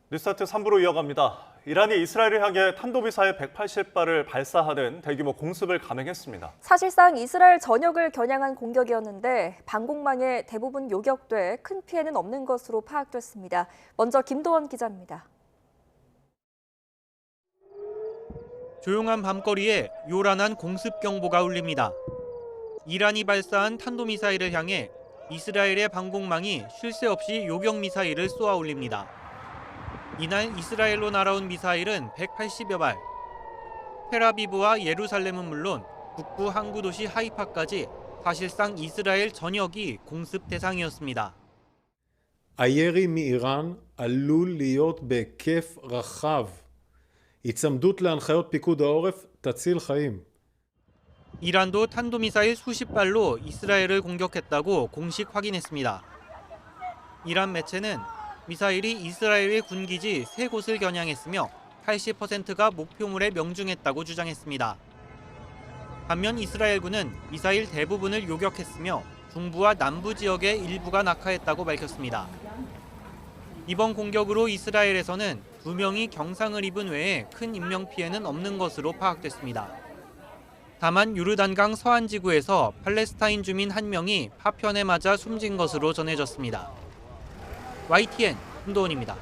뉴스타트 3부로 이어갑니다. 이란이 이스라엘을 향해 탄도미사일 180발을 발사하는 대규모 공습을 감행했습니다. 사실상 이스라엘 전역을 겨냥한 공격이었는데 방공망에 대부분 요격돼 큰 피해는 없는 것으로 파악됐습니다. 먼저 김도원 기자입니다. 조용한 밤거리에 요란한 공습 경보가 울립니다. 이란이 발사한 탄도미사일을 향해 이스라엘의 방공망이 쉴 새 없이 요격 미사일을 쏘아 올립니다. 이날 이스라엘로 날아온 미사일은 180여 발. 텔아비브와 예루살렘은 물론 북부 항구 도시 하이파까지 사실상 이스라엘 전역이 공습 대상이었습니다. הירי מאיראן עלול להיות בהיקף רחב. היצמדות להנחיות פיקוד העורף תציל חיים. 이란도 탄도미사일 수십 발로 이스라엘을 공격했다고 공식 확인했습니다. 이란 매체는 미사일이 이스라엘의 군기지 3곳을 겨냥했으며 80%가 목표물에 명중했다고 주장했습니다. 반면 이스라엘군은 미사일 대부분을 요격했으며 중부와 남부 지역의 일부가 낙하했다고 밝혔습니다. 이번 공격으로 이스라엘에서는 2명이 경상을 입은 외에 큰 인명피해는 없는 것으로 파악됐습니다. 다만 요르단강 서안 지구에서 팔레스타인 주민 1명이 파편에 맞아 숨진 것으로 전해졌습니다. YTN 김도원입니다.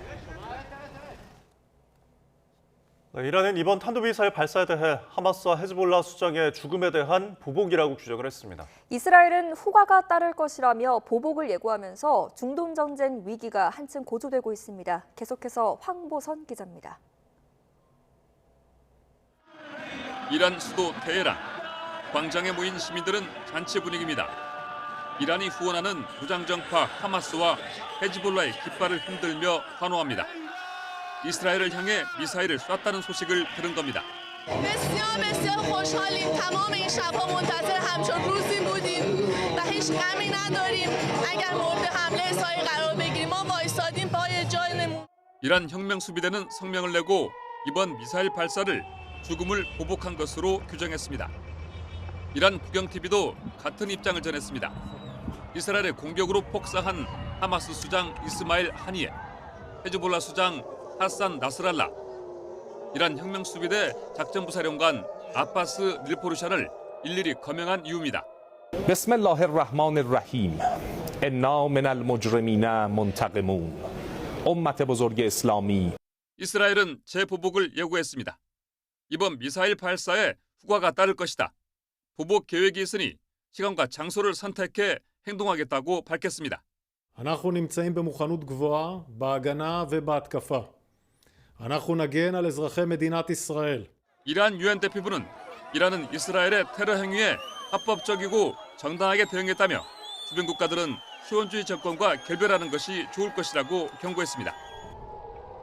이란은 이번 탄도미사일 발사에 대해 하마스와 헤즈볼라 수장의 죽음에 대한 보복이라고 규정을 했습니다. 이스라엘은 후과가 따를 것이라며 보복을 예고하면서 중동 전쟁 위기가 한층 고조되고 있습니다. 계속해서 황보선 기자입니다. 이란 수도 테헤란. 광장에 모인 시민들은 잔치 분위기입니다. 이란이 후원하는 무장정파 하마스와 헤즈볼라의 깃발을 흔들며 환호합니다. 이스라엘을 향해 미사일을 쐈다는 소식을 들은 겁니다. بسیار بسیار خوشحالیم. تمام این شب‌ها منتظر همچون روزی بودیم و هیچ غمی نداریم. اگر مورد حمله اسرائیل قرار بگیریم ما وایسادیم پای جایمون. 이란 혁명 수비대는 성명을 내고 이번 미사일 발사를 죽음을 보복한 것으로 규정했습니다. 이란 국영TV도 같은 입장을 전했습니다. 이스라엘의 공격으로 폭사한 하마스 수장 이스마일 하니에, 헤즈볼라 수장 하산 나스랄라, 이란 혁명 수비대 작전부사령관 아바스 닐포르샤를 일일이 거명한 이유입니다. بسم الله الرحمن الرحیم انا من المجرمین منتقمون امت بزرگ اسلامی. 이스라엘은 재보복을 예고했습니다. 이번 미사일 발사에 후과가 따를 것이다. 보복 계획이 있으니 시간과 장소를 선택해 행동하겠다고 밝혔습니다. אנחנו נמצאים במוכנות גבוהה בהגנה ובהתקפה. אנחנו נגן על אזרחי מדינת ישראל. 이란 유엔 대표부는 이란은 이스라엘의 테러 행위에 합법적이고 정당하게 대응했다며 주변 국가들은 시원주의 정권과 결별하는 것이 좋을 것이라고 경고했습니다.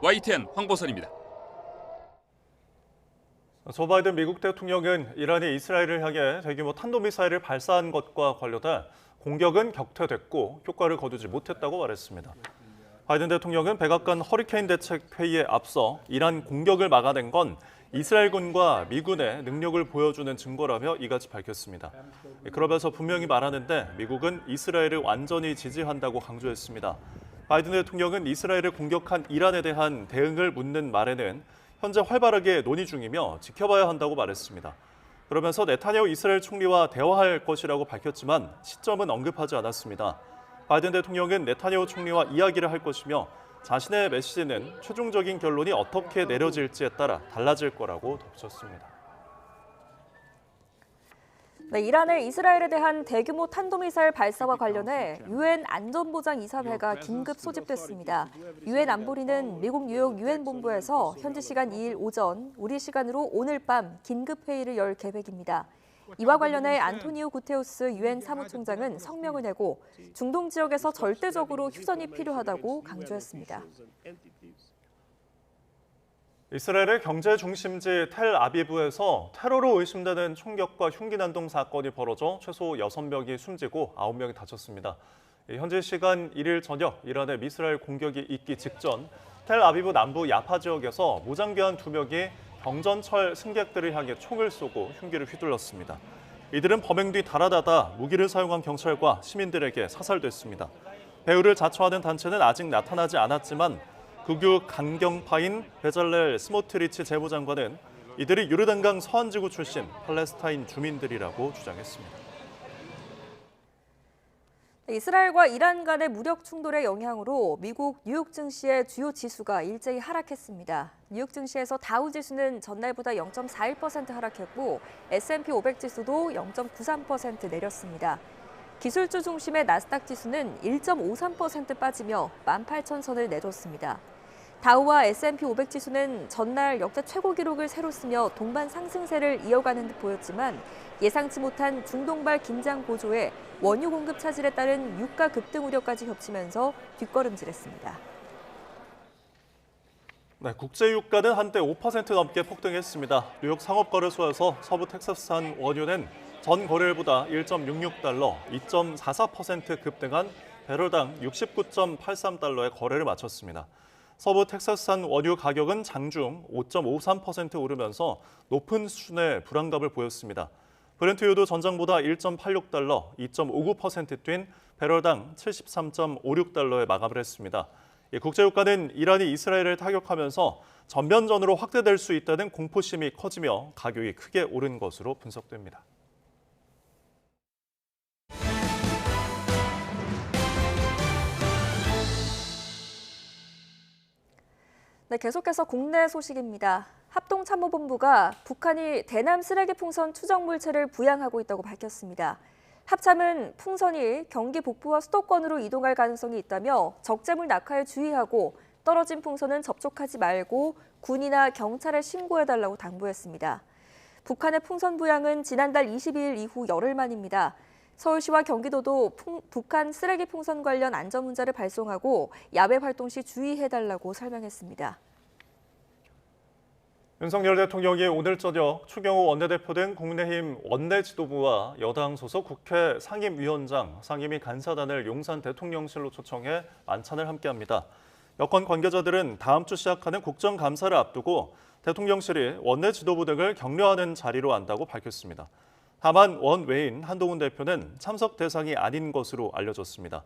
YTN 황보선입니다. 조 바이든 미국 대통령은 이란이 이스라엘을 향해 대규모 탄도미사일을 발사한 것과 관련해 공격은 격퇴됐고 효과를 거두지 못했다고 말했습니다. 바이든 대통령은 백악관 허리케인 대책 회의에 앞서 이란 공격을 막아낸 건 이스라엘군과 미군의 능력을 보여주는 증거라며 이같이 밝혔습니다. 그러면서 분명히 말하는데 미국은 이스라엘을 완전히 지지한다고 강조했습니다. 바이든 대통령은 이스라엘을 공격한 이란에 대한 대응을 묻는 말에는 현재 활발하게 논의 중이며 지켜봐야 한다고 말했습니다. 그러면서 네타냐후 이스라엘 총리와 대화할 것이라고 밝혔지만 시점은 언급하지 않았습니다. 바이든 대통령은 네타냐후 총리와 이야기를 할 것이며 자신의 메시지는 최종적인 결론이 어떻게 내려질지에 따라 달라질 거라고 덧붙였습니다. 네, 이란의 이스라엘에 대한 대규모 탄도미사일 발사와 관련해 유엔 안전보장이사회가 긴급 소집됐습니다. 유엔 안보리는 미국 뉴욕 유엔 본부에서 현지 시간 2일 오전, 우리 시간으로 오늘 밤 긴급 회의를 열 계획입니다. 이와 관련해 안토니오 구테우스 유엔 사무총장은 성명을 내고 중동 지역에서 절대적으로 휴전이 필요하다고 강조했습니다. 이스라엘의 경제 중심지 텔아비브에서 테러로 의심되는 총격과 흉기 난동 사건이 벌어져 최소 6명이 숨지고 9명이 다쳤습니다. 현지 시간 1일 저녁 이란의 미사일 공격이 있기 직전 텔아비브 남부 야파 지역에서 무장교한 2명이 경전철 승객들을 향해 총을 쏘고 흉기를 휘둘렀습니다. 이들은 범행 뒤 달아나다 무기를 사용한 경찰과 시민들에게 사살됐습니다. 배후를 자처하는 단체는 아직 나타나지 않았지만 극우 강경파인 베잘렐 스모트리치 재무장관은 이들이 요르단강 서안지구 출신 팔레스타인 주민들이라고 주장했습니다. 이스라엘과 이란 간의 무력 충돌의 영향으로 미국 뉴욕 증시의 주요 지수가 일제히 하락했습니다. 뉴욕 증시에서 다우 지수는 전날보다 0.41% 하락했고 S&P 500 지수도 0.93% 내렸습니다. 기술주 중심의 나스닥 지수는 1.53% 빠지며 18,000선을 내줬습니다. 다우와 S&P 500 지수는 전날 역대 최고 기록을 새로 쓰며 동반 상승세를 이어가는 듯 보였지만 예상치 못한 중동발 긴장 고조에 원유 공급 차질에 따른 유가 급등 우려까지 겹치면서 뒷걸음질했습니다. 네, 국제 유가는 한때 5% 넘게 폭등했습니다. 뉴욕 상업거래소에서 서부 텍사스산 원유는 전 거래일보다 1.66달러, 2.44% 급등한 배럴당 69.83달러의 거래를 마쳤습니다. 서부 텍사스산 원유 가격은 장중 5.53% 오르면서 높은 수준의 불안감을 보였습니다. 브렌트유도 전장보다 1.86달러, 2.59% 뛴 배럴당 73.56달러에 마감을 했습니다. 국제유가는 이란이 이스라엘을 타격하면서 전면전으로 확대될 수 있다는 공포심이 커지며 가격이 크게 오른 것으로 분석됩니다. 네, 계속해서 국내 소식입니다. 합동참모본부가 북한이 대남 쓰레기 풍선 추정 물체를 부양하고 있다고 밝혔습니다. 합참은 풍선이 경기 북부와 수도권으로 이동할 가능성이 있다며 적재물 낙하에 주의하고 떨어진 풍선은 접촉하지 말고 군이나 경찰에 신고해달라고 당부했습니다. 북한의 풍선 부양은 지난달 22일 이후 열흘 만입니다. 서울시와 경기도도 북한 쓰레기 풍선 관련 안전 문자를 발송하고 야외 활동 시 주의해달라고 설명했습니다. 윤석열 대통령이 오늘 저녁 추경호 원내대표 등 국민의힘 원내 지도부와 여당 소속 국회 상임위원장, 상임위 간사단을 용산 대통령실로 초청해 만찬을 함께합니다. 여권 관계자들은 다음 주 시작하는 국정감사를 앞두고 대통령실이 원내 지도부 등을 격려하는 자리로 안다고 밝혔습니다. 다만 원외인 한동훈 대표는 참석 대상이 아닌 것으로 알려졌습니다.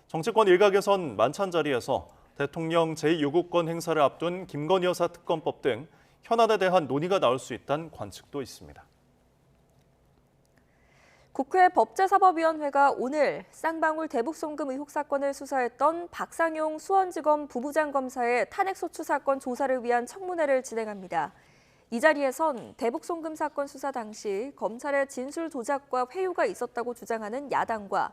정치권 일각에선 만찬 자리에서 대통령 제2요구권 행사를 앞둔 김건희 여사 특검법 등 현안에 대한 논의가 나올 수 있다는 관측도 있습니다. 국회 법제사법위원회가 오늘 쌍방울 대북송금 의혹 사건을 수사했던 박상용 수원지검 부부장 검사의 탄핵소추 사건 조사를 위한 청문회를 진행합니다. 이 자리에선 대북송금 사건 수사 당시 검찰의 진술 조작과 회유가 있었다고 주장하는 야당과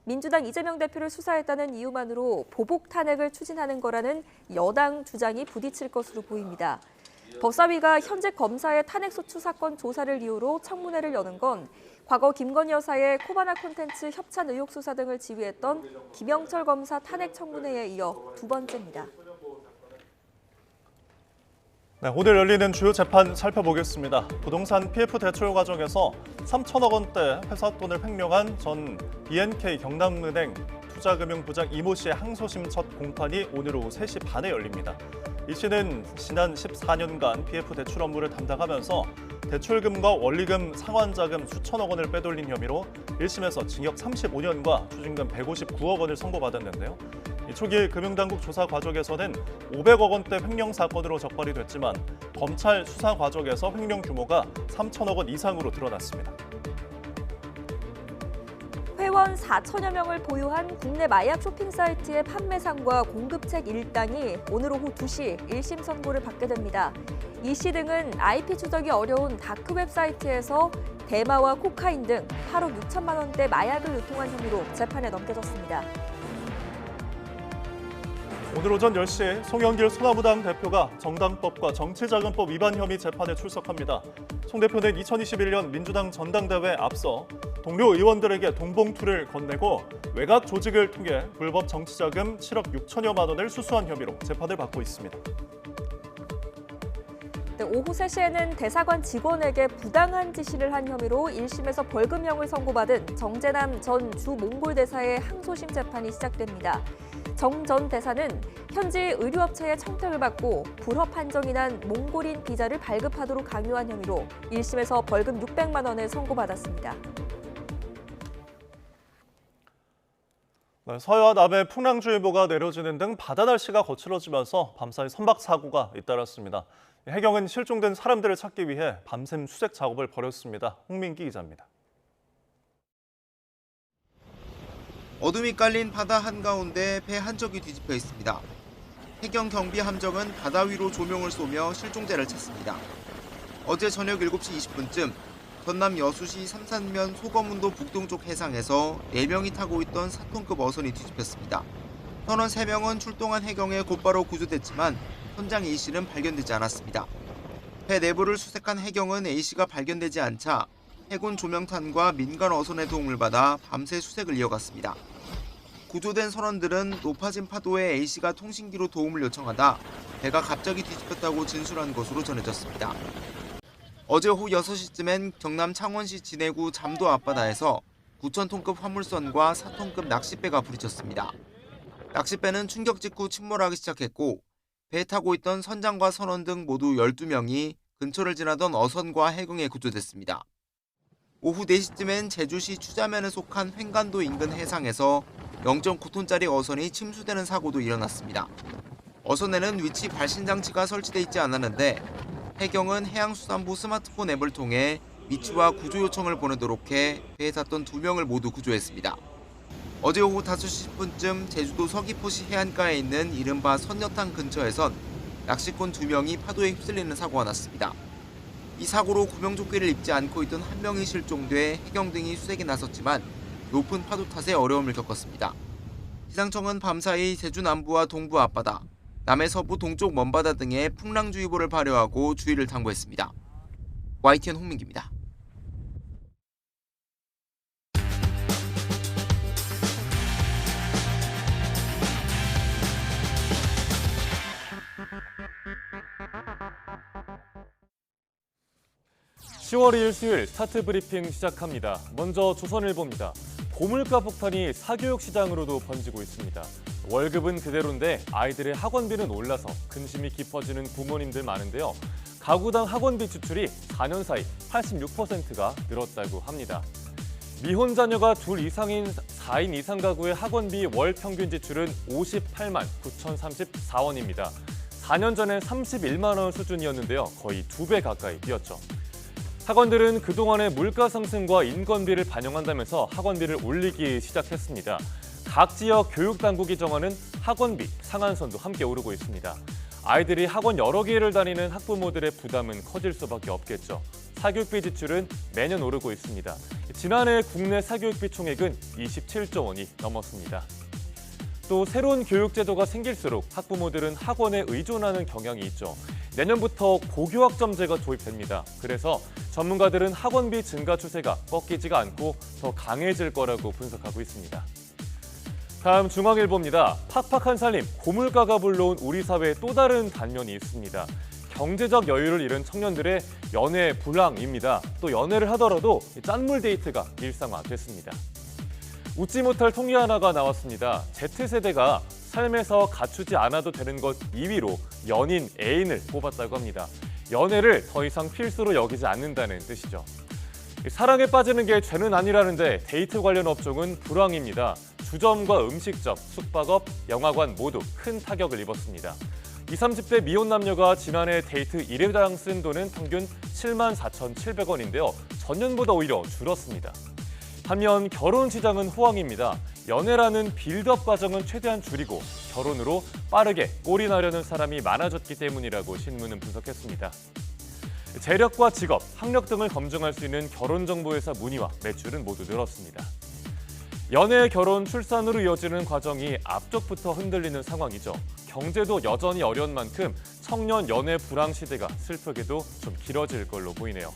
민주당 이재명 대표를 수사했다는 이유만으로 보복 탄핵을 추진하는 거라는 여당 주장이 부딪힐 것으로 보입니다. 법사위가 현직 검사의 탄핵소추 사건 조사를 이유로 청문회를 여는 건 과거 김건희 여사의 코바나 콘텐츠 협찬 의혹 수사 등을 지휘했던 김영철 검사 탄핵 청문회에 이어 두 번째입니다. 네, 오늘 열리는 주요 재판 살펴보겠습니다. 부동산 PF 대출 과정에서 3천억 원대 회사 돈을 횡령한 전 BNK 경남은행 투자금융부장 이모 씨의 항소심 첫 공판이 오늘 오후 3시 반에 열립니다. 이 씨는 지난 14년간 PF 대출 업무를 담당하면서 대출금과 원리금, 상환자금 수천억 원을 빼돌린 혐의로 1심에서 징역 35년과 추징금 159억 원을 선고받았는데요. 초기 금융당국 조사 과정에서는 500억 원대 횡령 사건으로 적발이 됐지만 검찰 수사 과정에서 횡령 규모가 3천억 원 이상으로 드러났습니다. 회원 4천여 명을 보유한 국내 마약 쇼핑 사이트의 판매상과 공급책 일당이 오늘 오후 2시 1심 선고를 받게 됩니다. 이 씨 등은 IP 추적이 어려운 다크웹 사이트에서 대마와 코카인 등 8억 6천만 원대 마약을 유통한 혐의로 재판에 넘겨졌습니다. 오늘 오전 10시 송영길 소나무당 대표가 정당법과 정치자금법 위반 혐의 재판에 출석합니다. 송 대표는 2021년 민주당 전당대회에 앞서 동료 의원들에게 돈봉투를 건네고 외곽 조직을 통해 불법 정치자금 7억 6천여만 원을 수수한 혐의로 재판을 받고 있습니다. 네, 오후 3시에는 대사관 직원에게 부당한 지시를 한 혐의로 1심에서 벌금형을 선고받은 정재남 전 주 몽골 대사의 항소심 재판이 시작됩니다. 정 전 대사는 현지 의류업체의 청탁을 받고 불허 판정이 난 몽골인 비자를 발급하도록 강요한 혐의로 1심에서 벌금 600만 원을 선고받았습니다. 서해와 남해 풍랑주의보가 내려지는 등 바다 날씨가 거칠어지면서 밤사이 선박 사고가 잇따랐습니다. 해경은 실종된 사람들을 찾기 위해 밤샘 수색 작업을 벌였습니다. 홍민기 기자입니다. 어둠이 깔린 바다 한가운데 배 한 척이 뒤집혀 있습니다. 해경 경비 함정은 바다 위로 조명을 쏘며 실종자를 찾습니다. 어제 저녁 7시 20분쯤 전남 여수시 삼산면 소거문도 북동쪽 해상에서 4명이 타고 있던 4톤급 어선이 뒤집혔습니다. 선원 3명은 출동한 해경에 곧바로 구조됐지만 선장 A씨는 발견되지 않았습니다. 배 내부를 수색한 해경은 A씨가 발견되지 않자 해군 조명탄과 민간 어선의 도움을 받아 밤새 수색을 이어갔습니다. 구조된 선원들은 높아진 파도에 A씨가 통신기로 도움을 요청하다 배가 갑자기 뒤집혔다고 진술한 것으로 전해졌습니다. 어제 오후 6시쯤엔 경남 창원시 진해구 잠도 앞바다에서 9,000톤급 화물선과 4톤급 낚싯배가 부딪혔습니다. 낚싯배는 충격 직후 침몰하기 시작했고 배에 타고 있던 선장과 선원 등 모두 12명이 근처를 지나던 어선과 해경에 구조됐습니다. 오후 4시쯤엔 제주시 추자면에 속한 횡간도 인근 해상에서 0.9톤짜리 어선이 침수되는 사고도 일어났습니다. 어선에는 위치 발신 장치가 설치돼 있지 않았는데 해경은 해양수산부 스마트폰 앱을 통해 위치와 구조 요청을 보내도록 해 배에 탔던 2명을 모두 구조했습니다. 어제 오후 5시 10분쯤 제주도 서귀포시 해안가에 있는 이른바 선녀탕 근처에선 낚시꾼 2명이 파도에 휩쓸리는 사고가 났습니다. 이 사고로 구명조끼를 입지 않고 있던 1명이 실종돼 해경 등이 수색에 나섰지만 높은 파도 탓에 어려움을 겪었습니다. 기상청은 밤사이 제주 남부와 동부 앞바다, 남해 서부 동쪽 먼바다 등에 풍랑주의보를 발효하고 주의를 당부했습니다. YTN 홍민기입니다. (10월 2일) 수요일 스타트 브리핑 시작합니다. 먼저 조선일보입니다. 고물가 폭탄이 사교육 시장으로도 번지고 있습니다. 월급은 그대로인데 아이들의 학원비는 올라서 근심이 깊어지는 부모님들 많은데요. 가구당 학원비 지출이 4년 사이 86%가 늘었다고 합니다. 미혼 자녀가 둘 이상인 4인 이상 가구의 학원비 월 평균 지출은 58만 9,034원입니다. 4년 전엔 31만 원 수준이었는데요. 거의 2배 가까이 뛰었죠. 학원들은 그동안의 물가 상승과 인건비를 반영한다면서 학원비를 올리기 시작했습니다. 각 지역 교육당국이 정하는 학원비 상한선도 함께 오르고 있습니다. 아이들이 학원 여러 개를 다니는 학부모들의 부담은 커질 수밖에 없겠죠. 사교육비 지출은 매년 오르고 있습니다. 지난해 국내 사교육비 총액은 27조 원이 넘었습니다. 또 새로운 교육제도가 생길수록 학부모들은 학원에 의존하는 경향이 있죠. 내년부터 고교학점제가 도입됩니다. 그래서 전문가들은 학원비 증가 추세가 꺾이지가 않고 더 강해질 거라고 분석하고 있습니다. 다음 중앙일보입니다. 팍팍한 살림, 고물가가 불러온 우리 사회의 또 다른 단면이 있습니다. 경제적 여유를 잃은 청년들의 연애 불황입니다. 또 연애를 하더라도 짠물 데이트가 일상화됐습니다. 웃지 못할 통계 하나가 나왔습니다. Z세대가 삶에서 갖추지 않아도 되는 것 2위로 연인, 애인을 뽑았다고 합니다. 연애를 더 이상 필수로 여기지 않는다는 뜻이죠. 사랑에 빠지는 게 죄는 아니라는데 데이트 관련 업종은 불황입니다. 주점과 음식점, 숙박업, 영화관 모두 큰 타격을 입었습니다. 20, 30대 미혼 남녀가 지난해 데이트 1회당 쓴 돈은 평균 74,700원인데요. 전년보다 오히려 줄었습니다. 반면 결혼 시장은 호황입니다. 연애라는 빌드업 과정은 최대한 줄이고 결혼으로 빠르게 꼴이 나려는 사람이 많아졌기 때문이라고 신문은 분석했습니다. 재력과 직업, 학력 등을 검증할 수 있는 결혼정보회사 문의와 매출은 모두 늘었습니다. 연애, 결혼, 출산으로 이어지는 과정이 앞쪽부터 흔들리는 상황이죠. 경제도 여전히 어려운 만큼 청년 연애 불황 시대가 슬프게도 좀 길어질 걸로 보이네요.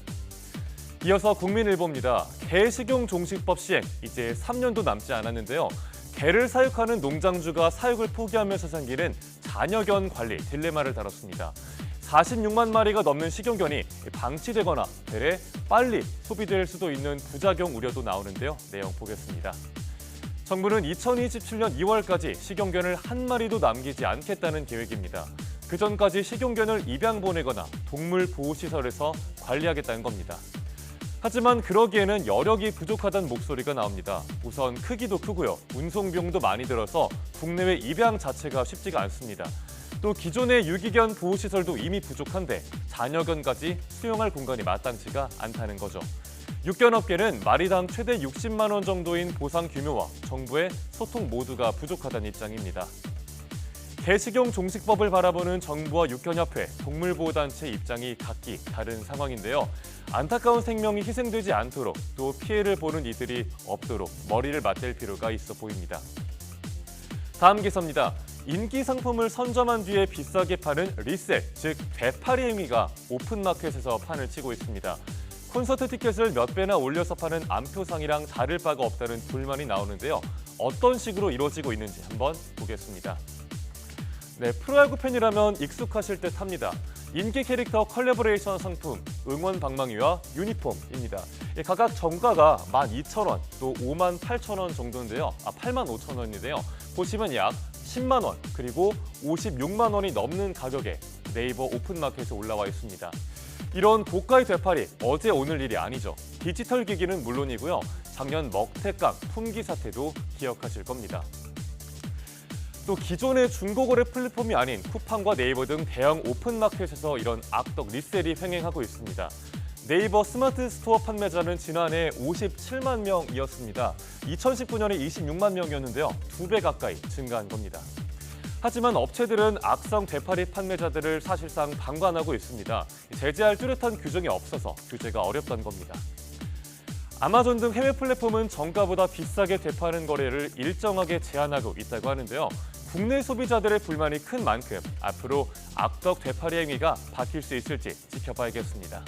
이어서 국민일보입니다. 개 식용 종식법 시행 이제 3년도 남지 않았는데요. 개를 사육하는 농장주가 사육을 포기하면서 생기는 잔여견 관리 딜레마를 다뤘습니다. 46만 마리가 넘는 식용견이 방치되거나 되레 빨리 소비될 수도 있는 부작용 우려도 나오는데요. 내용 보겠습니다. 정부는 2027년 2월까지 식용견을 한 마리도 남기지 않겠다는 계획입니다. 그 전까지 식용견을 입양 보내거나 동물 보호시설에서 관리하겠다는 겁니다. 하지만 그러기에는 여력이 부족하다는 목소리가 나옵니다. 우선 크기도 크고요. 운송 비용도 많이 들어서 국내외 입양 자체가 쉽지가 않습니다. 또 기존의 유기견 보호시설도 이미 부족한데 자녀견까지 수용할 공간이 마땅치가 않다는 거죠. 육견업계는 마리당 최대 60만 원 정도인 보상 규모와 정부의 소통 모두가 부족하다는 입장입니다. 개식용 종식법을 바라보는 정부와 육견협회, 동물보호단체 입장이 각기 다른 상황인데요. 안타까운 생명이 희생되지 않도록 또 피해를 보는 이들이 없도록 머리를 맞댈 필요가 있어 보입니다. 다음 기사입니다. 인기 상품을 선점한 뒤에 비싸게 파는 리셀, 즉 되팔이 행위가 오픈마켓에서 판을 치고 있습니다. 콘서트 티켓을 몇 배나 올려서 파는 암표상이랑 다를 바가 없다는 불만이 나오는데요. 어떤 식으로 이루어지고 있는지 한번 보겠습니다. 네, 프로야구 팬이라면 익숙하실 듯 합니다. 인기 캐릭터 컬래버레이션 상품, 응원 방망이와 유니폼입니다. 각각 정가가 12,000원, 또 58,000원 정도인데요. 85,000원인데요. 보시면 약 10만 원, 그리고 56만 원이 넘는 가격에 네이버 오픈마켓에 올라와 있습니다. 이런 고가의 되팔이 어제 오늘 일이 아니죠. 디지털 기기는 물론이고요. 작년 먹태깡 품귀 사태도 기억하실 겁니다. 또 기존의 중고거래 플랫폼이 아닌 쿠팡과 네이버 등 대형 오픈마켓에서 이런 악덕 리셀이 횡행하고 있습니다. 네이버 스마트 스토어 판매자는 지난해 57만 명이었습니다. 2019년에 26만 명이었는데요. 2배 가까이 증가한 겁니다. 하지만 업체들은 악성 되팔이 판매자들을 사실상 방관하고 있습니다. 제재할 뚜렷한 규정이 없어서 규제가 어렵다는 겁니다. 아마존 등 해외 플랫폼은 정가보다 비싸게 되파는 거래를 일정하게 제한하고 있다고 하는데요. 국내 소비자들의 불만이 큰 만큼 앞으로 악덕 되팔이 행위가 바뀔 수 있을지 지켜봐야겠습니다.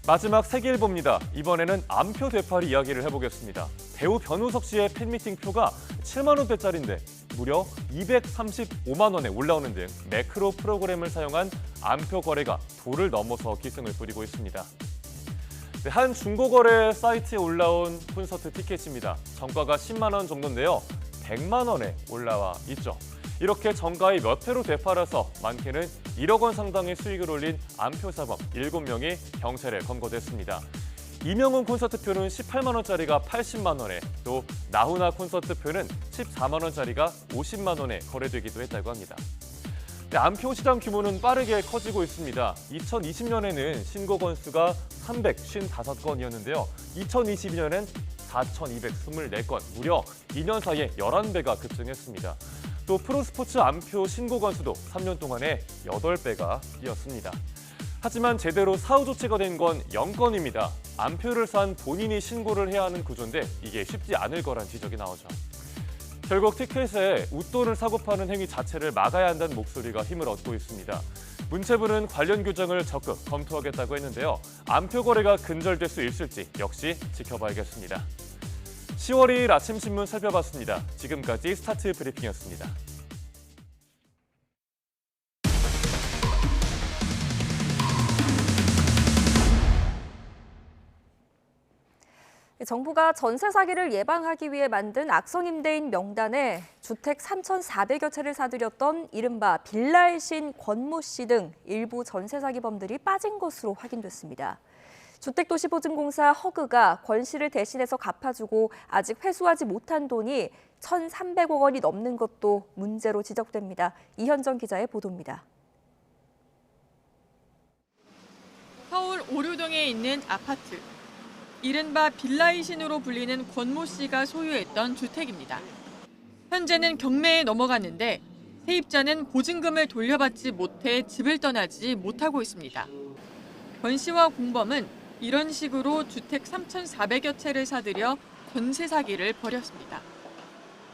마지막 세계일보입니다. 이번에는 암표 되팔이 이야기를 해보겠습니다. 배우 변우석 씨의 팬미팅 표가 7만 원대짜리인데 무려 235만 원에 올라오는 등 매크로 프로그램을 사용한 암표 거래가 도를 넘어서 기승을 부리고 있습니다. 한 중고거래 사이트에 올라온 콘서트 티켓입니다. 정가가 10만 원 정도인데요. 100만 원에 올라와 있죠. 이렇게 정가의 몇 회로 되팔아서 많게는 1억 원 상당의 수익을 올린 암표사범 7명이 경찰에 검거됐습니다. 이명훈 콘서트표는 18만 원짜리가 80만 원에, 또 나훈아 콘서트표는 14만 원짜리가 50만 원에 거래되기도 했다고 합니다. 암표 시장 규모는 빠르게 커지고 있습니다. 2020년에는 신고 건수가 355건이었는데요. 2022년엔 4,224건, 무려 2년 사이에 11배가 급증했습니다. 또 프로스포츠 암표 신고 건수도 3년 동안에 8배가 뛰었습니다. 하지만 제대로 사후 조치가 된 건 0건입니다. 암표를 산 본인이 신고를 해야 하는 구조인데 이게 쉽지 않을 거란 지적이 나오죠. 결국 티켓에 웃돈을 사고 파는 행위 자체를 막아야 한다는 목소리가 힘을 얻고 있습니다. 문체부는 관련 규정을 적극 검토하겠다고 했는데요. 암표 거래가 근절될 수 있을지 역시 지켜봐야겠습니다. 10월 2일 아침 신문 살펴봤습니다. 지금까지 스타트 브리핑이었습니다. 정부가 전세 사기를 예방하기 위해 만든 악성 임대인 명단에 주택 3,400여 채를 사들였던 이른바 빌라의 신 권모 씨 등 일부 전세 사기범들이 빠진 것으로 확인됐습니다. 주택도시보증공사 허그가 권 씨를 대신해서 갚아주고 아직 회수하지 못한 돈이 1,300억 원이 넘는 것도 문제로 지적됩니다. 이현정 기자의 보도입니다. 서울 오류동에 있는 아파트. 이른바 빌라의 신으로 불리는 권모 씨가 소유했던 주택입니다. 현재는 경매에 넘어갔는데 세입자는 보증금을 돌려받지 못해 집을 떠나지 못하고 있습니다. 권 씨와 공범은 이런 식으로 주택 3,400여 채를 사들여 전세 사기를 벌였습니다.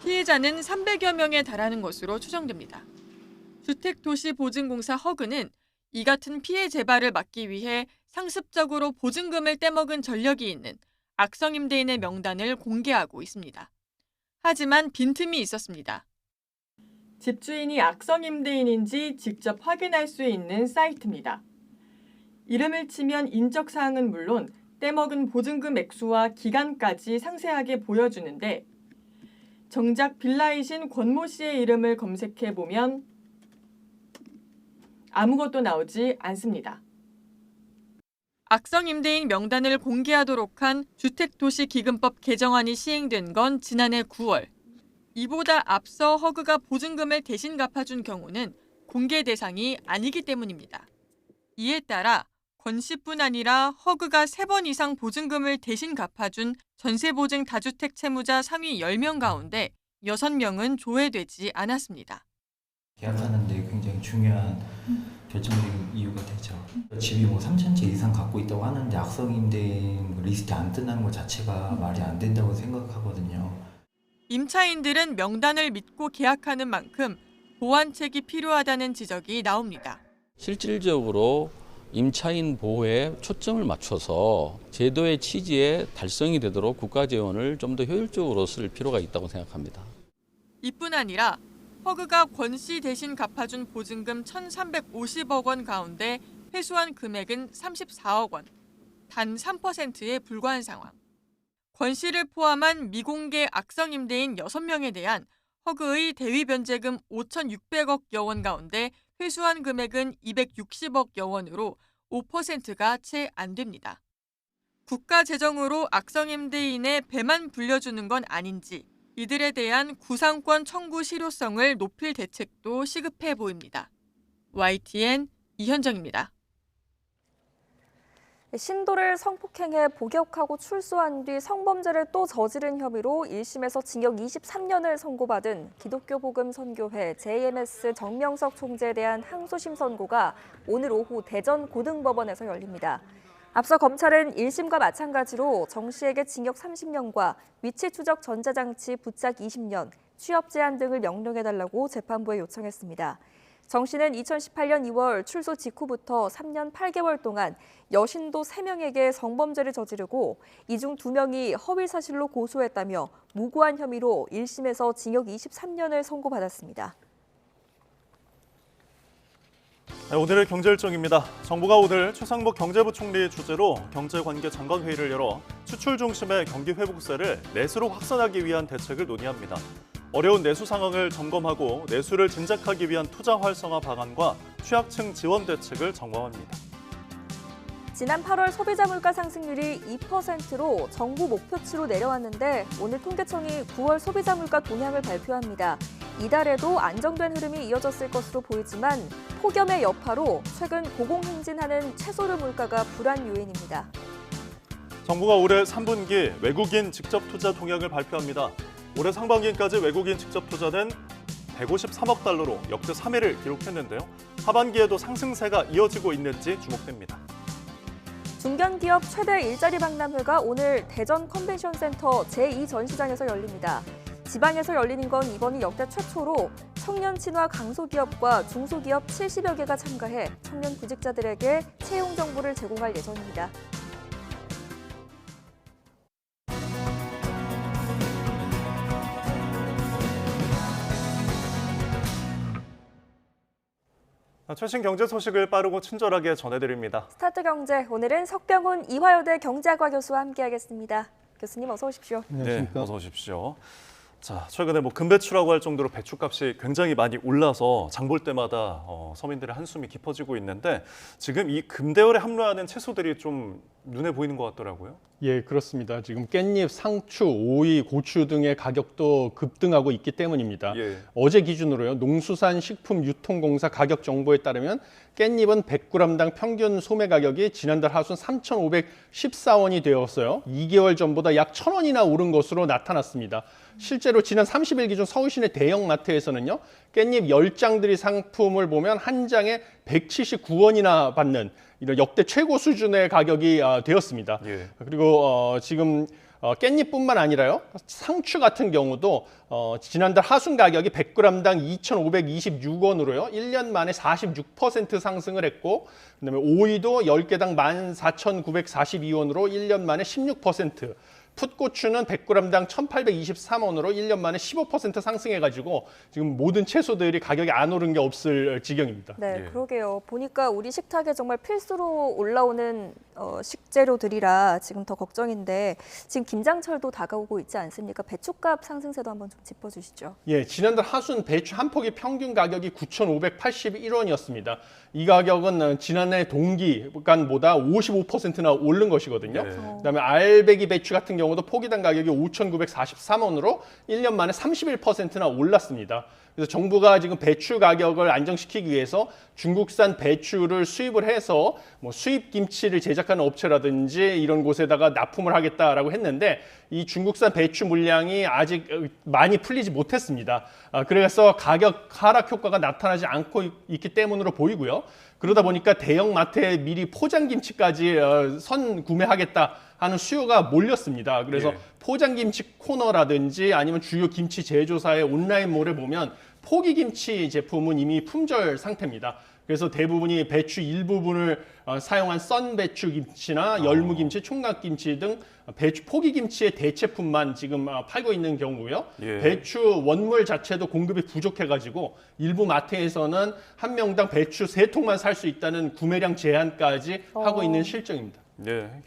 피해자는 300여 명에 달하는 것으로 추정됩니다. 주택도시보증공사 허그는 이 같은 피해 재발을 막기 위해 상습적으로 보증금을 떼먹은 전력이 있는 악성 임대인의 명단을 공개하고 있습니다. 하지만 빈틈이 있었습니다. 집주인이 악성 임대인인지 직접 확인할 수 있는 사이트입니다. 이름을 치면 인적 사항은 물론 떼먹은 보증금 액수와 기간까지 상세하게 보여주는데 정작 빌라이신 권모 씨의 이름을 검색해 보면 아무것도 나오지 않습니다. 악성 임대인 명단을 공개하도록 한 주택도시기금법 개정안이 시행된 건 지난해 9월. 이보다 앞서 허그가 보증금을 대신 갚아준 경우는 공개 대상이 아니기 때문입니다. 이에 따라 권 씨뿐 아니라 허그가 3번 이상 보증금을 대신 갚아준 전세보증 다주택 채무자 상위 10명 가운데 6명은 조회되지 않았습니다. 계약하는 데 굉장히 중요한 결정적인 이유가 되죠. 집이 뭐 3,000채 이상 갖고 있다고 하는데 악성 임대인 리스트에 안 뜬다는 것 자체가 말이 안 된다고 생각하거든요. 임차인들은 명단을 믿고 계약하는 만큼 보완책이 필요하다는 지적이 나옵니다. 실질적으로 임차인 보호에 초점을 맞춰서 제도의 취지에 달성이 되도록 국가 재원을 좀 더 효율적으로 쓸 필요가 있다고 생각합니다. 이뿐 아니라 허그가 권 씨 대신 갚아준 보증금 1,350억 원 가운데 회수한 금액은 34억 원, 단 3%에 불과한 상황. 권 씨를 포함한 미공개 악성 임대인 6명에 대한 허그의 대위 변제금 5,600억여 원 가운데 회수한 금액은 260억여 원으로 5%가 채 안 됩니다. 국가 재정으로 악성 임대인의 배만 불려주는 건 아닌지 이들에 대한 구상권 청구 실효성을 높일 대책도 시급해 보입니다. YTN 이현정입니다. 신도를 성폭행해 복역하고 출소한 뒤 성범죄를 또 저지른 혐의로 1심에서 징역 23년을 선고받은 기독교 복음 선교회 JMS 정명석 총재에 대한 항소심 선고가 오늘 오후 대전 고등법원에서 열립니다. 앞서 검찰은 1심과 마찬가지로 정 씨에게 징역 30년과 위치 추적 전자장치 부착 20년, 취업 제한 등을 명령해달라고 재판부에 요청했습니다. 정 씨는 2018년 2월 출소 직후부터 3년 8개월 동안 여신도 3명에게 성범죄를 저지르고 이 중 2명이 허위 사실로 고소했다며 무고한 혐의로 1심에서 징역 23년을 선고받았습니다. 네, 오늘의 경제일정입니다. 정부가 오늘 최상목 경제부총리 주재로 경제관계 장관회의를 열어 수출 중심의 경기 회복세를 내수로 확산하기 위한 대책을 논의합니다. 어려운 내수 상황을 점검하고 내수를 진작하기 위한 투자 활성화 방안과 취약층 지원 대책을 점검합니다. 지난 8월 소비자 물가 상승률이 2%로 정부 목표치로 내려왔는데 오늘 통계청이 9월 소비자 물가 동향을 발표합니다. 이달에도 안정된 흐름이 이어졌을 것으로 보이지만 폭염의 여파로 최근 고공행진하는 채소류 물가가 불안 요인입니다. 정부가 올해 3분기 외국인 직접 투자 동향을 발표합니다. 올해 상반기까지 외국인 직접 투자는 153억 달러로 역대 3위를 기록했는데요. 하반기에도 상승세가 이어지고 있는지 주목됩니다. 중견기업 최대 일자리 박람회가 오늘 대전 컨벤션센터 제2전시장에서 열립니다. 지방에서 열리는 건 이번이 역대 최초로 청년 친화 강소기업과 중소기업 70여 개가 참가해 청년 구직자들에게 채용 정보를 제공할 예정입니다. 최신 경제 소식을 빠르고 친절하게 전해드립니다. 스타트 경제, 오늘은 석병훈 이화여대 경제학과 교수와 함께하겠습니다. 교수님 어서 오십시오. 네, 어서 오십시오. 자, 최근에 금배추라고 할 정도로 배추값이 굉장히 많이 올라서 장볼 때마다 서민들의 한숨이 깊어지고 있는데 지금 이 금대열에 합류하는 채소들이 좀 눈에 보이는 것 같더라고요. 예, 그렇습니다. 지금 깻잎, 상추, 오이, 고추 등의 가격도 급등하고 있기 때문입니다. 예. 어제 기준으로요, 농수산식품유통공사 가격 정보에 따르면 깻잎은 100g당 평균 소매 가격이 지난달 하순 3,514원이 되었어요. 2개월 전보다 약 1,000원이나 오른 것으로 나타났습니다. 실제로 지난 30일 기준 서울 시내 대형 마트에서는요, 깻잎 10장들이 상품을 보면 한 장에 179원이나 받는 이런 역대 최고 수준의 가격이 되었습니다. 예. 그리고 지금 깻잎뿐만 아니라요, 상추 같은 경우도 지난달 하순 가격이 100g당 2,526원으로요, 1년 만에 46% 상승을 했고, 그다음에 오이도 10개당 14,942원으로 1년 만에 16%, 풋고추는 100g당 1,823원으로 1년 만에 15% 상승해가지고 지금 모든 채소들이 가격이 안 오른 게 없을 지경입니다. 네, 그러게요. 보니까 우리 식탁에 정말 필수로 올라오는 식재료들이라 지금 더 걱정인데 지금 김장철도 다가오고 있지 않습니까? 배춧값 상승세도 한번 좀 짚어주시죠. 예, 지난달 하순 배추 한 폭의 평균 가격이 9,581원이었습니다. 이 가격은 지난해 동기간보다 55%나 오른 것이거든요. 그다음에 알배기 배추 같은 경우도 포기당 가격이 5,943원으로 1년 만에 31%나 올랐습니다. 그래서 정부가 지금 배추 가격을 안정시키기 위해서 중국산 배추를 수입을 해서 뭐 수입 김치를 제작하는 업체라든지 이런 곳에다가 납품을 하겠다라고 했는데 이 중국산 배추 물량이 아직 많이 풀리지 못했습니다. 그래서 가격 하락 효과가 나타나지 않고 있기 때문으로 보이고요. 그러다 보니까 대형 마트에 미리 포장 김치까지 선 구매하겠다 하는 수요가 몰렸습니다. 그래서 포장김치 코너라든지 아니면 주요 김치 제조사의 온라인몰에 보면 포기김치 제품은 이미 품절 상태입니다. 그래서 대부분이 배추 일부분을 사용한 썬 배추김치나 열무김치, 총각김치 등 배추 포기김치의 대체품만 지금 팔고 있는 경우고요. 배추 원물 자체도 공급이 부족해가지고 일부 마트에서는 한 명당 배추 3통만 살 수 있다는 구매량 제한까지 하고 있는 실정입니다.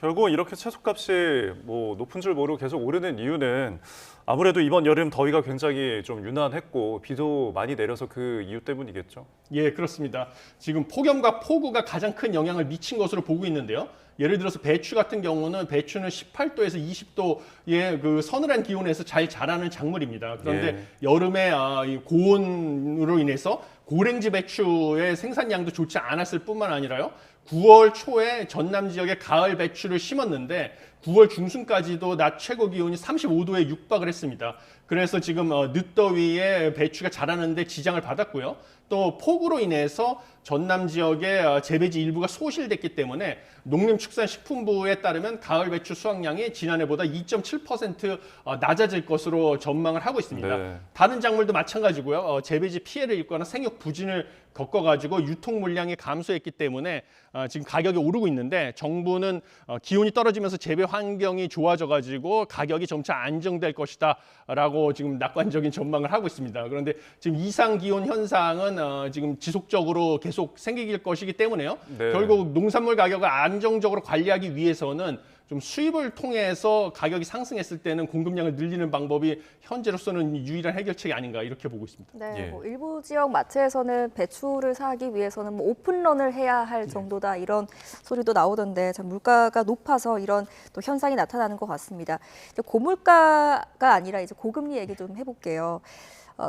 결국 이렇게 채소값이 뭐 높은 줄 모르고 계속 오르는 이유는 아무래도 이번 여름 더위가 굉장히 좀 유난했고 비도 많이 내려서 그 이유 때문이겠죠. 예, 그렇습니다. 지금 폭염과 폭우가 가장 큰 영향을 미친 것으로 보고 있는데요. 예를 들어서 배추 같은 경우는 배추는 18도에서 20도의 그 서늘한 기온에서 잘 자라는 작물입니다. 그런데 여름에 이 고온으로 인해서 고랭지 배추의 생산량도 좋지 않았을 뿐만 아니라요. 9월 초에 전남 지역에 가을 배추를 심었는데 9월 중순까지도 낮 최고 기온이 35도에 육박을 했습니다. 그래서 지금 늦더위에 배추가 자라는데 지장을 받았고요. 또 폭우로 인해서 전남 지역의 재배지 일부가 소실됐기 때문에 농림축산식품부에 따르면 가을 배추 수확량이 지난해보다 2.7% 낮아질 것으로 전망을 하고 있습니다. 다른 작물도 마찬가지고요. 재배지 피해를 입거나 생육 부진을 겪어가지고 유통 물량이 감소했기 때문에 지금 가격이 오르고 있는데 정부는 기온이 떨어지면서 재배 환경이 좋아져가지고 가격이 점차 안정될 것이다라고 지금 낙관적인 전망을 하고 있습니다. 그런데 지금 이상 기온 현상은 지금 지속적으로 계속 생길 것이기 때문에요. 결국 농산물 가격을 안정적으로 관리하기 위해서는 좀 수입을 통해서 가격이 상승했을 때는 공급량을 늘리는 방법이 현재로서는 유일한 해결책이 아닌가 이렇게 보고 있습니다. 네, 뭐 일부 지역 마트에서는 배추를 사기 위해서는 뭐 오픈런을 해야 할 정도다 이런 소리도 나오던데 참 물가가 높아서 이런 또 현상이 나타나는 것 같습니다. 이제 고물가가 아니라 이제 고금리 얘기 좀 해볼게요.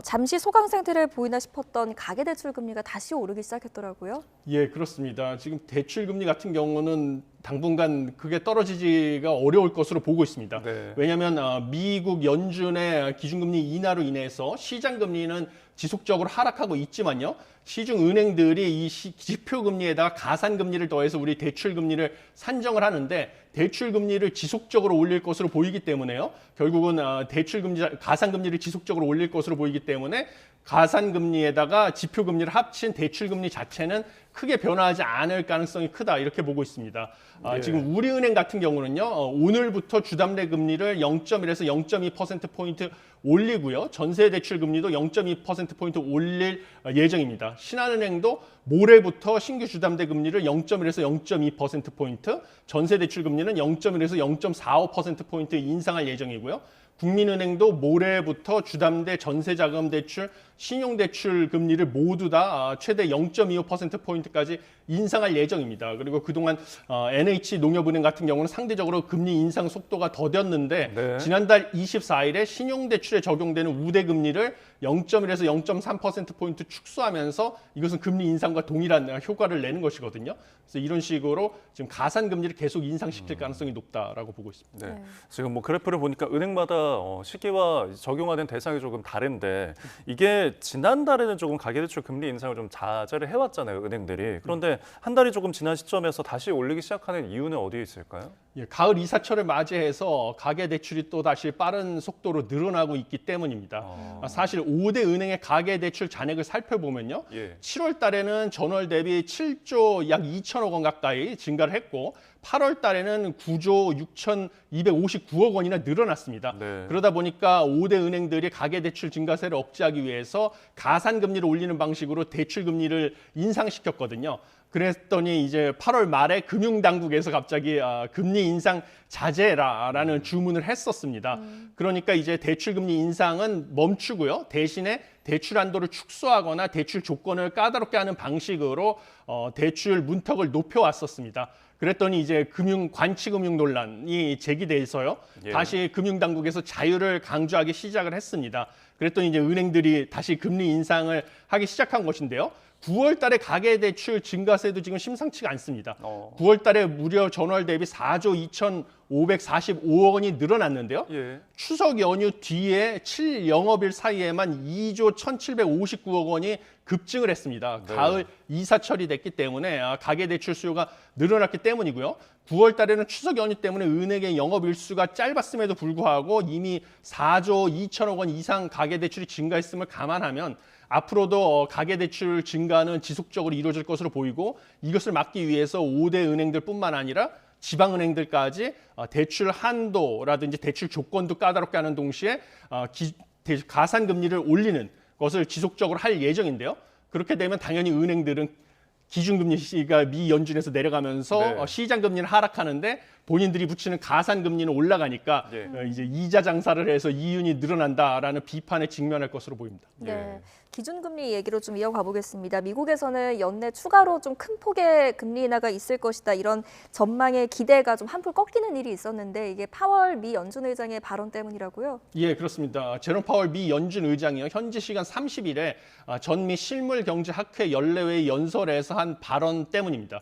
잠시 소강 상태를 보이나 싶었던 가계대출 금리가 다시 오르기 시작했더라고요. 예, 그렇습니다. 지금 대출 금리 같은 경우는 당분간 그게 떨어지기가 어려울 것으로 보고 있습니다. 왜냐하면 미국 연준의 기준금리 인하로 인해서 시장 금리는 지속적으로 하락하고 있지만요. 시중 은행들이 이 지표금리에다가 가산금리를 더해서 우리 대출금리를 산정을 하는데 대출금리를 지속적으로 올릴 것으로 보이기 때문에요. 결국은 가산금리를 지속적으로 올릴 것으로 보이기 때문에 가산금리에다가 지표금리를 합친 대출금리 자체는 크게 변화하지 않을 가능성이 크다 이렇게 보고 있습니다. 지금 우리은행 같은 경우는요. 오늘부터 주담대 금리를 0.1에서 0.2%포인트 올리고요. 전세대출 금리도 0.2%포인트 올릴 예정입니다. 신한은행도 모레부터 신규 주담대 금리를 0.1에서 0.2%포인트, 전세대출 금리는 0.1에서 0.45%포인트 인상할 예정이고요. 국민은행도 모레부터 주담대 전세자금 대출, 신용대출 금리를 모두 다 최대 0.25%포인트까지 인상할 예정입니다. 그리고 그동안 NH농협은행 같은 경우는 상대적으로 금리 인상 속도가 더뎠는데 지난달 24일에 신용대출에 적용되는 우대금리를 0.1에서 0.3%포인트 축소하면서 이것은 금리 인상과 동일한 효과를 내는 것이거든요. 그래서 이런 식으로 지금 가산금리를 계속 인상시킬 가능성이 높다라고 보고 있습니다. 지금 뭐 그래프를 보니까 은행마다 시기와 적용하는 대상이 조금 다른데 이게 지난달에는 조금 가계대출 금리 인상을 좀 자제를 해왔잖아요, 은행들이. 그런데 한 달이 조금 지난 시점에서 다시 올리기 시작하는 이유는 어디에 있을까요? 가을 이사철을 맞이해서 가계대출이 또 다시 빠른 속도로 늘어나고 있기 때문입니다. 사실 5대 은행의 가계대출 잔액을 살펴보면요. 7월 달에는 전월 대비 7조 약 2천억 원 가까이 증가를 했고 8월 달에는 9조 6,259억 원이나 늘어났습니다. 네. 그러다 보니까 5대 은행들이 가계대출 증가세를 억제하기 위해서 가산금리를 올리는 방식으로 대출금리를 인상시켰거든요. 그랬더니 이제 8월 말에 금융당국에서 갑자기 금리 인상 자제라라는 주문을 했었습니다. 그러니까 이제 대출금리 인상은 멈추고요. 대신에 대출 한도를 축소하거나 대출 조건을 까다롭게 하는 방식으로 대출 문턱을 높여왔었습니다. 그랬더니 이제 관치금융 논란이 제기돼서요. 예. 다시 금융당국에서 자유를 강조하기 시작을 했습니다. 그랬더니 이제 은행들이 다시 금리 인상을 하기 시작한 것인데요. 9월 달에 가계대출 증가세도 지금 심상치가 않습니다. 9월 달에 무려 전월 대비 4조 2,545억 원이 늘어났는데요. 예. 추석 연휴 뒤에 7영업일 사이에만 2조 1,759억 원이 급증을 했습니다. 네. 가을 이사철이 됐기 때문에 가계대출 수요가 늘어났기 때문이고요. 9월 달에는 추석 연휴 때문에 은행의 영업일수가 짧았음에도 불구하고 이미 4조 2천억 원 이상 가계대출이 증가했음을 감안하면 앞으로도 가계대출 증가는 지속적으로 이루어질 것으로 보이고 이것을 막기 위해서 5대 은행들뿐만 아니라 지방은행들까지 대출 한도라든지 대출 조건도 까다롭게 하는 동시에 가산금리를 올리는 것을 지속적으로 할 예정인데요. 그렇게 되면 당연히 은행들은 기준금리가 미 연준에서 내려가면서 네. 시장금리는 하락하는데 본인들이 붙이는 가산금리는 올라가니까 예. 이제 이자 장사를 해서 이윤이 늘어난다라는 비판에 직면할 것으로 보입니다. 네, 기준금리 얘기로 좀 이어가 보겠습니다. 미국에서는 연내 추가로 좀 큰 폭의 금리 인하가 있을 것이다 이런 전망의 기대가 좀 한풀 꺾이는 일이 있었는데 이게 파월 미 연준 의장의 발언 때문이라고요? 예, 그렇습니다. 제롬 파월 미 연준 의장이요. 현지 시간 30일에 전미 실물경제학회 연례회 연설에서 한 발언 때문입니다.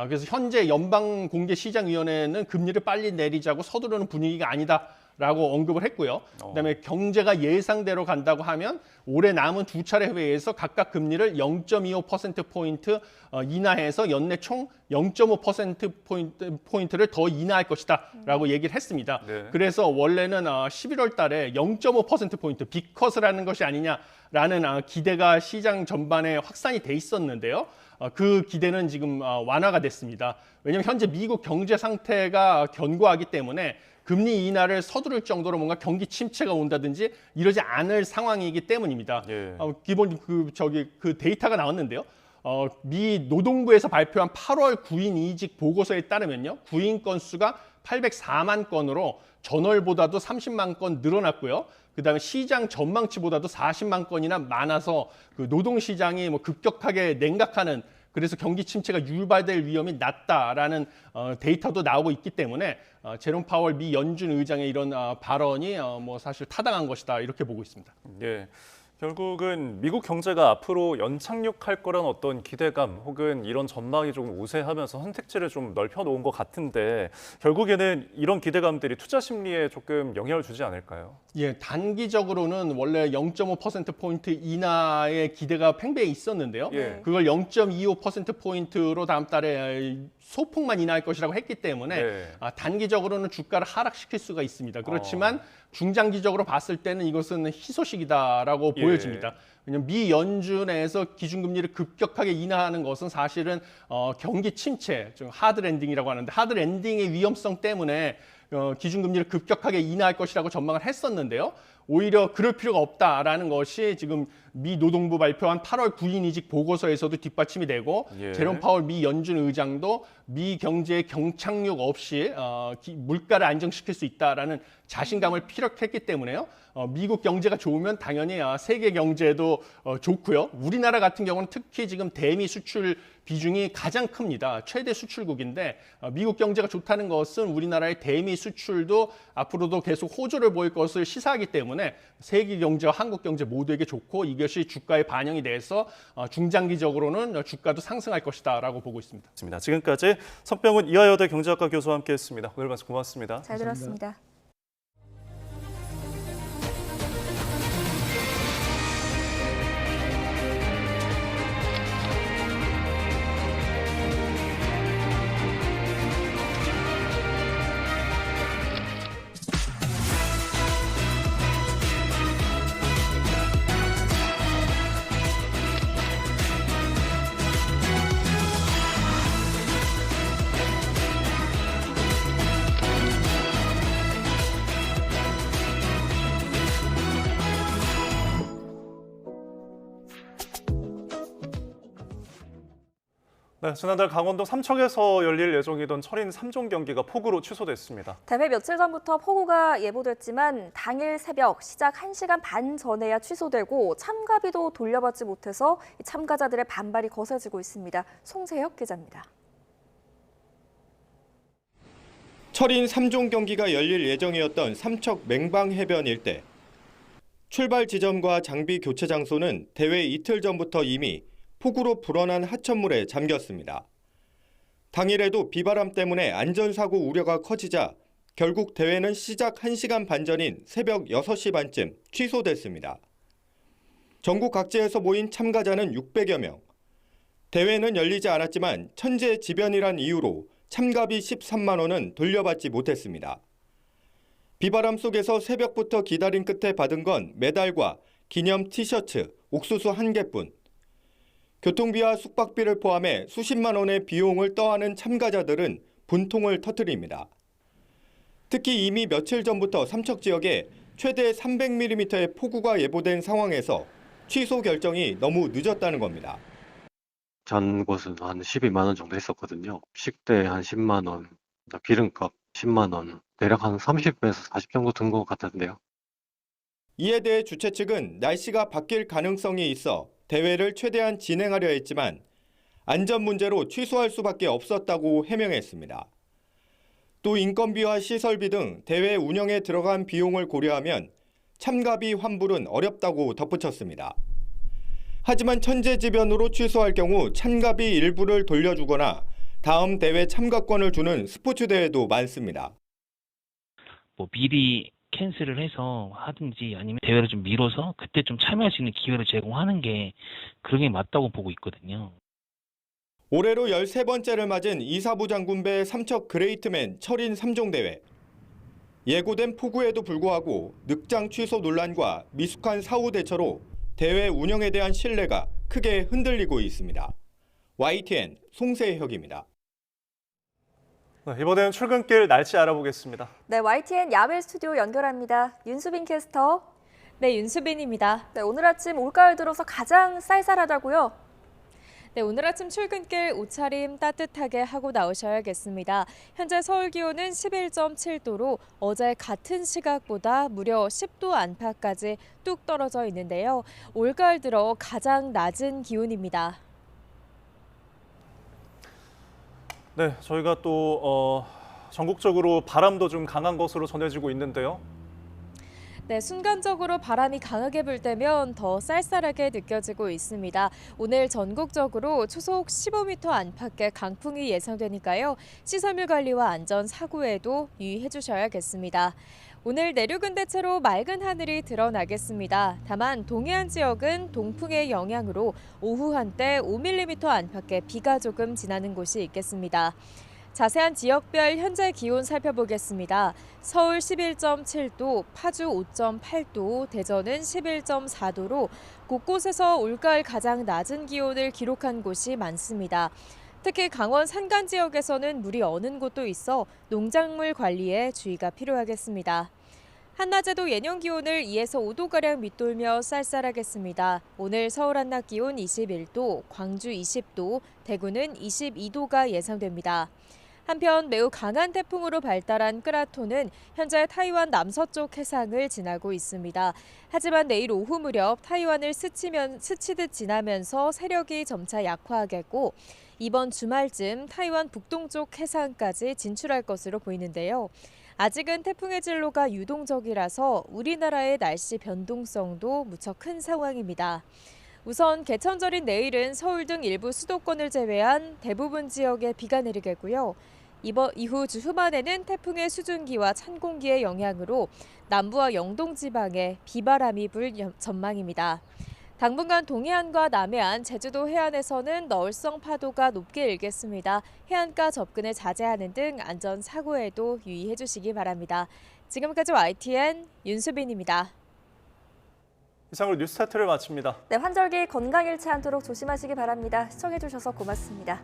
그래서 현재 연방공개시장위원회는 금리를 빨리 내리자고 서두르는 분위기가 아니다라고 언급을 했고요. 그다음에 경제가 예상대로 간다고 하면 올해 남은 두 차례 회의에서 각각 금리를 0.25%포인트 인하해서 연내 총 0.5%포인트를 더 인하할 것이다라고 얘기를 했습니다. 네. 그래서 원래는 11월 달에 0.5%포인트 빅컷이라는 것이 아니냐라는 기대가 시장 전반에 확산이 돼 있었는데요. 그 기대는 지금 완화가 됐습니다. 왜냐하면 현재 미국 경제 상태가 견고하기 때문에 금리 인하를 서두를 정도로 뭔가 경기 침체가 온다든지 이러지 않을 상황이기 때문입니다. 예. 기본 그 데이터가 나왔는데요. 미 노동부에서 발표한 8월 구인 이직 보고서에 따르면요. 구인 건수가 804만 건으로 전월보다도 30만 건 늘어났고요. 그다음에 시장 전망치보다도 40만 건이나 많아서 그 노동 시장이 급격하게 냉각하는 그래서 경기 침체가 유발될 위험이 낮다라는 데이터도 나오고 있기 때문에 제롬 파월 미 연준 의장의 이런 발언이 사실 타당한 것이다 이렇게 보고 있습니다. 예. 결국은 미국 경제가 앞으로 연착륙할 거란 어떤 기대감 혹은 이런 전망이 조금 우세하면서 선택지를 좀 넓혀놓은 것 같은데 결국에는 이런 기대감들이 투자 심리에 조금 영향을 주지 않을까요? 예, 단기적으로는 원래 0.5%포인트 인하의 기대가 팽배해 있었는데요. 예. 그걸 0.25%포인트로 다음 달에 소폭만 인하할 것이라고 했기 때문에 네. 단기적으로는 주가를 하락시킬 수가 있습니다. 그렇지만 중장기적으로 봤을 때는 이것은 희소식이다라고 예. 보여집니다. 왜냐하면 미 연준에서 기준금리를 급격하게 인하하는 것은 사실은 경기 침체, 좀 하드 랜딩이라고 하는데 하드 랜딩의 위험성 때문에 기준금리를 급격하게 인하할 것이라고 전망을 했었는데요. 오히려 그럴 필요가 없다라는 것이 지금 미 노동부 발표한 8월 구인 이직 보고서에서도 뒷받침이 되고 예. 제롬 파월 미 연준 의장도 미 경제의 경착륙 없이 물가를 안정시킬 수 있다라는 자신감을 피력했기 때문에요. 미국 경제가 좋으면 당연히 세계 경제도 좋고요. 우리나라 같은 경우는 특히 지금 대미 수출 비중이 가장 큽니다. 최대 수출국인데 미국 경제가 좋다는 것은 우리나라의 대미 수출도 앞으로도 계속 호조를 보일 것을 시사하기 때문에 세계 경제와 한국 경제 모두에게 좋고 이것이 주가에 반영이 돼서 중장기적으로는 주가도 상승할 것이다라고 보고 있습니다. 지금까지 석병훈 이화여대 경제학과 교수와 함께했습니다. 오늘 말씀 고맙습니다. 잘 들었습니다. 네, 지난달 강원도 삼척에서 열릴 예정이던 철인 3종 경기가 폭우로 취소됐습니다. 대회 며칠 전부터 폭우가 예보됐지만 당일 새벽 시작 1시간 반 전에야 취소되고 참가비도 돌려받지 못해서 참가자들의 반발이 거세지고 있습니다. 송세혁 기자입니다. 철인 3종 경기가 열릴 예정이었던 삼척 맹방 해변 일대. 출발 지점과 장비 교체 장소는 대회 이틀 전부터 이미 폭우로 불어난 하천물에 잠겼습니다. 당일에도 비바람 때문에 안전사고 우려가 커지자 결국 대회는 시작 1시간 반 전인 새벽 6시 반쯤 취소됐습니다. 전국 각지에서 모인 참가자는 600여 명. 대회는 열리지 않았지만 천재지변이란 이유로 참가비 13만 원은 돌려받지 못했습니다. 비바람 속에서 새벽부터 기다린 끝에 받은 건 메달과 기념 티셔츠, 옥수수 1개뿐. 교통비와 숙박비를 포함해 수십만 원의 비용을 떠안은 참가자들은 분통을 터뜨립니다. 특히 이미 며칠 전부터 삼척 지역에 최대 300mm의 폭우가 예보된 상황에서 취소 결정이 너무 늦었다는 겁니다. 전 곳은 한 12만 원 정도 했었거든요. 식대 한 10만 원, 기름값 10만 원, 대략 한 30에서 40 정도 든 것 같은데요. 이에 대해 주최 측은 날씨가 바뀔 가능성이 있어 대회를 최대한 진행하려 했지만 안전 문제로 취소할 수밖에 없었다고 해명했습니다. 또 인건비와 시설비 등 대회 운영에 들어간 비용을 고려하면 참가비 환불은 어렵다고 덧붙였습니다. 하지만 천재지변으로 취소할 경우 참가비 일부를 돌려주거나 다음 대회 참가권을 주는 스포츠 대회도 많습니다. 미리 캔슬을 해서 하든지 아니면 대회를 좀 미뤄서 그때 좀 참여할 수 있는 기회를 제공하는 게 그런 게 맞다고 보고 있거든요. 올해로 13번째를 맞은 이사부 장군배 삼척 그레이트맨 철인 3종 대회. 예고된 폭우에도 불구하고 늑장 취소 논란과 미숙한 사후 대처로 대회 운영에 대한 신뢰가 크게 흔들리고 있습니다. YTN 송세혁입니다. 네, 이번에는 출근길 날씨 알아보겠습니다. 네, YTN 야외 스튜디오 연결합니다. 윤수빈 캐스터. 네, 윤수빈입니다. 네, 오늘 아침 올가을 들어서 가장 쌀쌀하다고요? 네, 오늘 아침 출근길 옷차림 따뜻하게 하고 나오셔야겠습니다. 현재 서울 기온은 11.7도로 어제 같은 시각보다 무려 10도 안팎까지 뚝 떨어져 있는데요. 올가을 들어 가장 낮은 기온입니다. 네, 저희가 또 전국적으로 바람도 좀 강한 것으로 전해지고 있는데요. 네, 순간적으로 바람이 강하게 불 때면 더 쌀쌀하게 느껴지고 있습니다. 오늘 전국적으로 초속 15m 안팎의 강풍이 예상되니까요. 시설물 관리와 안전 사고에도 유의해 주셔야겠습니다. 오늘 내륙은 대체로 맑은 하늘이 드러나겠습니다. 다만 동해안 지역은 동풍의 영향으로 오후 한때 5mm 안팎의 비가 조금 지나는 곳이 있겠습니다. 자세한 지역별 현재 기온 살펴보겠습니다. 서울 11.7도, 파주 5.8도, 대전은 11.4도로 곳곳에서 올가을 가장 낮은 기온을 기록한 곳이 많습니다. 특히 강원 산간 지역에서는 물이 어는 곳도 있어 농작물 관리에 주의가 필요하겠습니다. 한낮에도 예년 기온을 2에서 5도가량 밑돌며 쌀쌀하겠습니다. 오늘 서울 한낮 기온 21도, 광주 20도, 대구는 22도가 예상됩니다. 한편 매우 강한 태풍으로 발달한 끄라토는 현재 타이완 남서쪽 해상을 지나고 있습니다. 하지만 내일 오후 무렵 타이완을 스치듯 지나면서 세력이 점차 약화하겠고 이번 주말쯤 타이완 북동쪽 해상까지 진출할 것으로 보이는데요. 아직은 태풍의 진로가 유동적이라서 우리나라의 날씨 변동성도 무척 큰 상황입니다. 우선 개천절인 내일은 서울 등 일부 수도권을 제외한 대부분 지역에 비가 내리겠고요. 이후 주 후반에는 태풍의 수증기와 찬 공기의 영향으로 남부와 영동 지방에 비바람이 불 전망입니다. 당분간 동해안과 남해안, 제주도 해안에서는 너울성 파도가 높게 일겠습니다. 해안가 접근을 자제하는 등 안전 사고에도 유의해 주시기 바랍니다. 지금까지 YTN 윤수빈입니다. 이상으로 뉴스타트를 마칩니다. 네, 환절기 건강 잃지 않도록 조심하시기 바랍니다. 시청해 주셔서 고맙습니다.